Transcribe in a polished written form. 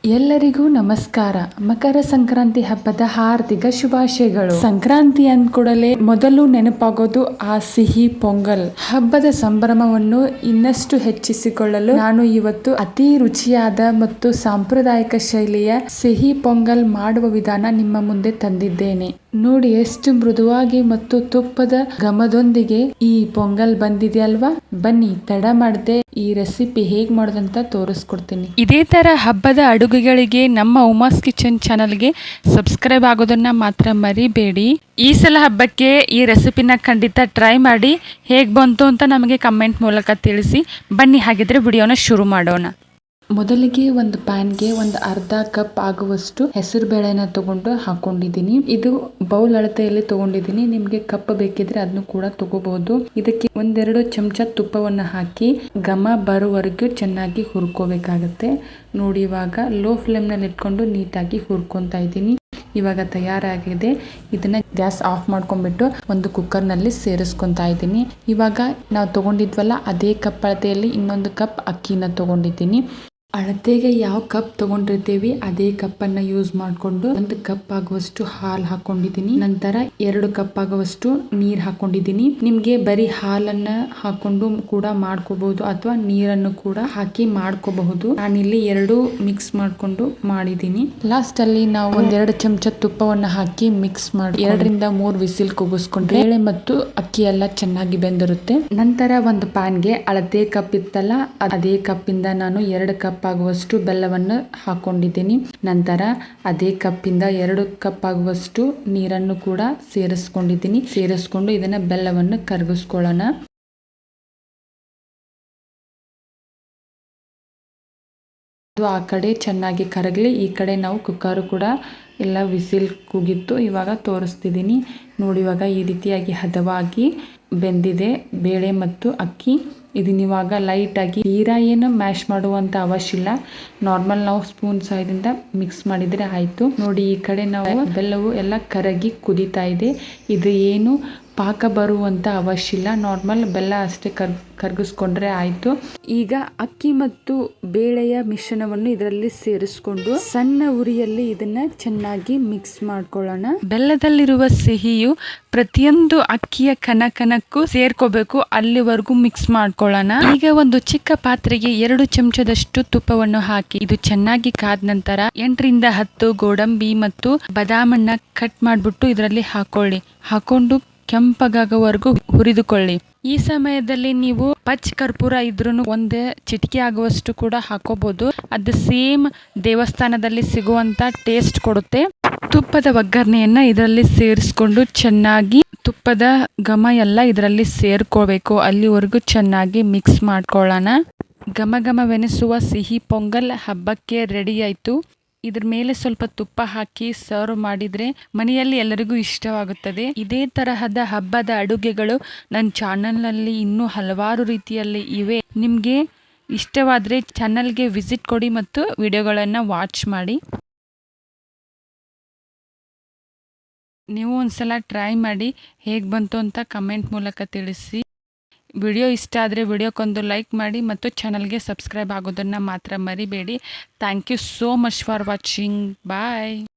ಎಲ್ಲರಿಗೂ ನಮಸ್ಕಾರ. ಮಕರ ಸಂಕ್ರಾಂತಿ ಹಬ್ಬದ ಹಾರ್ದಿಕ ಶುಭಾಶಯಗಳು. ಸಂಕ್ರಾಂತಿ ಅಂದ್ಕೂಡಲೇ ಮೊದಲು ನೆನಪಾಗೋದು ಆ ಸಿಹಿ ಪೊಂಗಲ್. ಹಬ್ಬದ ಸಂಭ್ರಮವನ್ನು ಇನ್ನಷ್ಟು ಹೆಚ್ಚಿಸಿಕೊಳ್ಳಲು ನಾನು ಇವತ್ತು ಅತಿ ರುಚಿಯಾದ ಮತ್ತು ಸಾಂಪ್ರದಾಯಿಕ ಶೈಲಿಯ ಸಿಹಿ ಪೊಂಗಲ್ ಮಾಡುವ ವಿಧಾನ ನಿಮ್ಮ ಮುಂದೆ ತಂದಿದ್ದೇನೆ. ನೋಡಿ ಎಷ್ಟು ಮೃದುವಾಗಿ ಮತ್ತು ತುಪ್ಪದ ಘಮದೊಂದಿಗೆ ಈ ಪೊಂಗಲ್ ಬಂದಿದೆ ಅಲ್ವಾ. ಬನ್ನಿ ತಡ ಮಾಡದೆ ಈ ರೆಸಿಪಿ ಹೇಗ್ ಮಾಡೋದಂತ ತೋರಿಸ್ಕೊಡ್ತೀನಿ. ಇದೇ ತರ ಹಬ್ಬದ ಅಡುಗೆಗಳಿಗೆ ನಮ್ಮ ಉಮಾಸ್ ಕಿಚನ್ ಚಾನಲ್ಗೆ ಸಬ್ಸ್ಕ್ರೈಬ್ ಆಗೋದನ್ನ ಮಾತ್ರ ಮರಿಬೇಡಿ. ಈ ಸಲ ಹಬ್ಬಕ್ಕೆ ಈ ರೆಸಿಪಿನ ಖಂಡಿತ ಟ್ರೈ ಮಾಡಿ. ಹೇಗ್ ಬಂತು ಅಂತ ನಮಗೆ ಕಮೆಂಟ್ ಮೂಲಕ ತಿಳಿಸಿ. ಬನ್ನಿ ಹಾಗಿದ್ರೆ ವಿಡಿಯೋನ ಶುರು ಮಾಡೋಣ. ಮೊದಲಿಗೆ ಒಂದು ಪ್ಯಾನ್ಗೆ ಒಂದು ಅರ್ಧ ಕಪ್ ಆಗುವಷ್ಟು ಹೆಸರು ಬೇಳೆನ ತಗೊಂಡು ಹಾಕೊಂಡಿದ್ದೀನಿ. ಇದು ಬೌಲ್ ಅಳತೆಯಲ್ಲಿ ತಗೊಂಡಿದ್ದೀನಿ. ನಿಮ್ಗೆ ಕಪ್ ಬೇಕಿದ್ರೆ ಅದನ್ನು ಕೂಡ ತಗೋಬಹುದು. ಇದಕ್ಕೆ ಒಂದೆರಡು ಚಮಚ ತುಪ್ಪವನ್ನು ಹಾಕಿ ಘಮ ಬರುವವರೆಗೂ ಚೆನ್ನಾಗಿ ಹುರ್ಕೋಬೇಕಾಗತ್ತೆ. ನೋಡಿ, ಇವಾಗ ಲೋ ಫ್ಲೇಮ್ ನಲ್ಲಿ ಇಟ್ಕೊಂಡು ನೀಟಾಗಿ ಹುರ್ಕೊಂತಾ ಇದ್ದೀನಿ. ಇವಾಗ ತಯಾರಾಗಿದೆ. ಇದನ್ನ ಗ್ಯಾಸ್ ಆಫ್ ಮಾಡ್ಕೊಂಡ್ಬಿಟ್ಟು ಒಂದು ಕುಕ್ಕರ್ ನಲ್ಲಿ ಸೇರಿಸ್ಕೊಂತಾ ಇದ್ದೀನಿ. ಇವಾಗ ನಾವು ತಗೊಂಡಿದ್ವಲ್ಲ ಅದೇ ಕಪ್ ಅಳತೆಯಲ್ಲಿ ಇನ್ನೊಂದು ಕಪ್ ಅಕ್ಕಿನ ತಗೊಂಡಿದ್ದೀನಿ. ಅಳತೆಗೆ ಯಾವ ಕಪ್ ತಗೊಂಡಿರ್ತೀವಿ ಅದೇ ಕಪ್ ಅನ್ನ ಯೂಸ್ ಮಾಡಿಕೊಂಡು ಒಂದು ಕಪ್ ಆಗುವಷ್ಟು ಹಾಲು ಹಾಕೊಂಡಿದ್ದೀನಿ. ನಂತರ 2 ಕಪ್ ಆಗುವಷ್ಟು ನೀರ್ ಹಾಕೊಂಡಿದ್ದೀನಿ. ನಿಮ್ಗೆ ಬರೀ ಹಾಲನ್ನ ಹಾಕೊಂಡು ಕೂಡ ಮಾಡ್ಕೋಬಹುದು ಅಥವಾ ನೀರನ್ನು ಕೂಡ ಹಾಕಿ ಮಾಡ್ಕೋಬಹುದು. ನಾನಿಲ್ಲಿ 2 ಮಿಕ್ಸ್ ಮಾಡ್ಕೊಂಡು ಮಾಡಿದ್ದೀನಿ. ಲಾಸ್ಟ್ ಅಲ್ಲಿ ನಾವು 1-2 ಚಮಚ ತುಪ್ಪವನ್ನ ಹಾಕಿ ಮಿಕ್ಸ್ ಮಾಡಿ 2ರಿಂದ 3 ವಿಸಿಲ್ ಕೂಗಿಸ್ಕೊಂಡ್ರೆ ಬೇಳೆ ಮತ್ತು ಅಕ್ಕಿ ಎಲ್ಲ ಚೆನ್ನಾಗಿ ಬೆಂದಿರುತ್ತೆ. ನಂತರ ಒಂದು ಪ್ಯಾನ್ಗೆ ಅಳತೆ ಕಪ್ ಇತ್ತಲ್ಲ ಅದೇ ಕಪ್ ಇಂದ ನಾನು 2 ಕಪ್ ಆಗುವಷ್ಟು ಬೆಲ್ಲವನ್ನು ಹಾಕೊಂಡಿದ್ದೀನಿ. ನಂತರ ಅದೇ ಕಪ್ಪಿಂದ 2 ಕಪ್ ಆಗುವಷ್ಟು ನೀರನ್ನು ಕೂಡ ಸೇರಿಸ್ಕೊಂಡು ಇದನ್ನ ಬೆಲ್ಲವನ್ನು ಕರಗಿಸ್ಕೊಳ್ಳೋಣ. ಅದು ಆ ಕಡೆ ಚೆನ್ನಾಗಿ ಕರಗಲಿ. ಈ ಕಡೆ ನಾವು ಕುಕ್ಕರ್ ಕೂಡ ಎಲ್ಲ ವಿಸಿಲ್ ಕೂಗಿತ್ತು. ಇವಾಗ ತೋರಿಸ್ತಿದ್ದೀನಿ ನೋಡಿ. ಇವಾಗ ಈ ರೀತಿಯಾಗಿ ಹದವಾಗಿ ಬೆಂದಿದೆ ಬೇಳೆ ಮತ್ತು ಅಕ್ಕಿ. ಇದನ್ನ ಇವಾಗ ಲೈಟ್ ಆಗಿ ತೀರಾ ಏನು ಮ್ಯಾಶ್ ಮಾಡುವಂತ ಅವಶ್ಯ ಇಲ್ಲ. ನಾರ್ಮಲ್ ನಾವು ಸ್ಪೂನ್ ಸಹಾಯದಿಂದ ಮಿಕ್ಸ್ ಮಾಡಿದ್ರೆ ಆಯ್ತು. ನೋಡಿ, ಈ ಕಡೆ ನಾವು ಬೆಲ್ಲವು ಎಲ್ಲ ಕರಗಿ ಕುದೀತಾ ಇದೆ. ಇದು ಏನು ಪಾಕ ಬರುವಂತ ಅವಶ್ಯ ಇಲ್ಲ. ನಾರ್ಮಲ್ ಬೆಲ್ಲ ಅಷ್ಟೇ ಕರಗಿಸ್ಕೊಂಡ್ರೆ ಆಯ್ತು. ಈಗ ಅಕ್ಕಿ ಮತ್ತು ಬೇಳೆಯ ಮಿಶ್ರಣವನ್ನು ಇದರಲ್ಲಿ ಸೇರಿಸ್ಕೊಂಡು ಸಣ್ಣ ಉರಿಯಲ್ಲಿ ಇದನ್ನ ಚೆನ್ನಾಗಿ ಮಿಕ್ಸ್ ಮಾಡ್ಕೊಳ್ಳೋಣ. ಬೆಲ್ಲದಲ್ಲಿರುವ ಸಿಹಿಯು ಪ್ರತಿಯೊಂದು ಅಕ್ಕಿಯ ಕನಕನಕ್ಕೂ ಸೇರ್ಕೋಬೇಕು. ಅಲ್ಲಿವರೆಗೂ ಮಿಕ್ಸ್ ಮಾಡ್ಕೊಳ್ಳೋಣ. ಈಗ ಒಂದು ಚಿಕ್ಕ ಪಾತ್ರೆಗೆ 2 ಚಮಚದಷ್ಟು ತುಪ್ಪವನ್ನು ಹಾಕಿ ಇದು ಚೆನ್ನಾಗಿ ಕಾದ ನಂತರ 8ರಿಂದ 10 ಗೋಡಂಬಿ ಮತ್ತು ಬಾದಾಮನ್ನ ಕಟ್ ಮಾಡ್ಬಿಟ್ಟು ಇದರಲ್ಲಿ ಹಾಕೊಂಡು ಕೆಂಪಗಾಗುವವರೆಗೂ ಹುರಿದುಕೊಳ್ಳಿ. ಈ ಸಮಯದಲ್ಲಿ ನೀವು ಪಚ್ ಕರ್ಪೂರ ಇದ್ರೂ ಒಂದೇ ಚಿಟಿಕೆ ಆಗುವಷ್ಟು ಕೂಡ ಹಾಕೋಬಹುದು. ಅದು ಸೇಮ್ ದೇವಸ್ಥಾನದಲ್ಲಿ ಸಿಗುವಂತ ಟೇಸ್ಟ್ ಕೊಡುತ್ತೆ. ತುಪ್ಪದ ಒಗ್ಗರಣೆಯನ್ನ ಇದರಲ್ಲಿ ಸೇರಿಸ್ಕೊಂಡು ಚೆನ್ನಾಗಿ ತುಪ್ಪದ ಘಮ ಎಲ್ಲ ಇದರಲ್ಲಿ ಸೇರ್ಕೋಬೇಕು. ಅಲ್ಲಿವರೆಗೂ ಚೆನ್ನಾಗಿ ಮಿಕ್ಸ್ ಮಾಡ್ಕೊಳ್ಳೋಣ. ಘಮವೆನಿಸುವ ಸಿಹಿ ಪೊಂಗಲ್ ಹಬ್ಬಕ್ಕೆ ರೆಡಿ ಆಯ್ತು. ಇದ್ರ ಮೇಲೆ ಸ್ವಲ್ಪ ತುಪ್ಪ ಹಾಕಿ ಸರ್ವ್ ಮಾಡಿದ್ರೆ ಮನೆಯಲ್ಲಿ ಎಲ್ಲರಿಗೂ ಇಷ್ಟವಾಗುತ್ತದೆ. ಇದೇ ತರಹದ ಹಬ್ಬದ ಅಡುಗೆಗಳು ನನ್ನ ಚಾನಲ್ನಲ್ಲಿ ಇನ್ನೂ ಹಲವಾರು ರೀತಿಯಲ್ಲಿ ಇವೆ. ನಿಮಗೆ ಇಷ್ಟವಾದರೆ ಚಾನಲ್ಗೆ ವಿಸಿಟ್ ಕೊಡಿ ಮತ್ತು ವಿಡಿಯೋಗಳನ್ನು ವಾಚ್ ಮಾಡಿ. ನೀವು ಒಂದ್ಸಲ ಟ್ರೈ ಮಾಡಿ ಹೇಗೆ ಬಂತು ಅಂತ ಕಮೆಂಟ್ ಮೂಲಕ ತಿಳಿಸಿ. ವಿಡಿಯೋ ಇಷ್ಟ ಆದರೆ ವಿಡಿಯೋಕ್ಕೊಂದು ಲೈಕ್ ಮಾಡಿ ಮತ್ತು ಚಾನಲ್ಗೆ ಸಬ್ಸ್ಕ್ರೈಬ್ ಆಗೋದನ್ನು ಮಾತ್ರ ಮರಿಬೇಡಿ. Thank you so much for watching. Bye.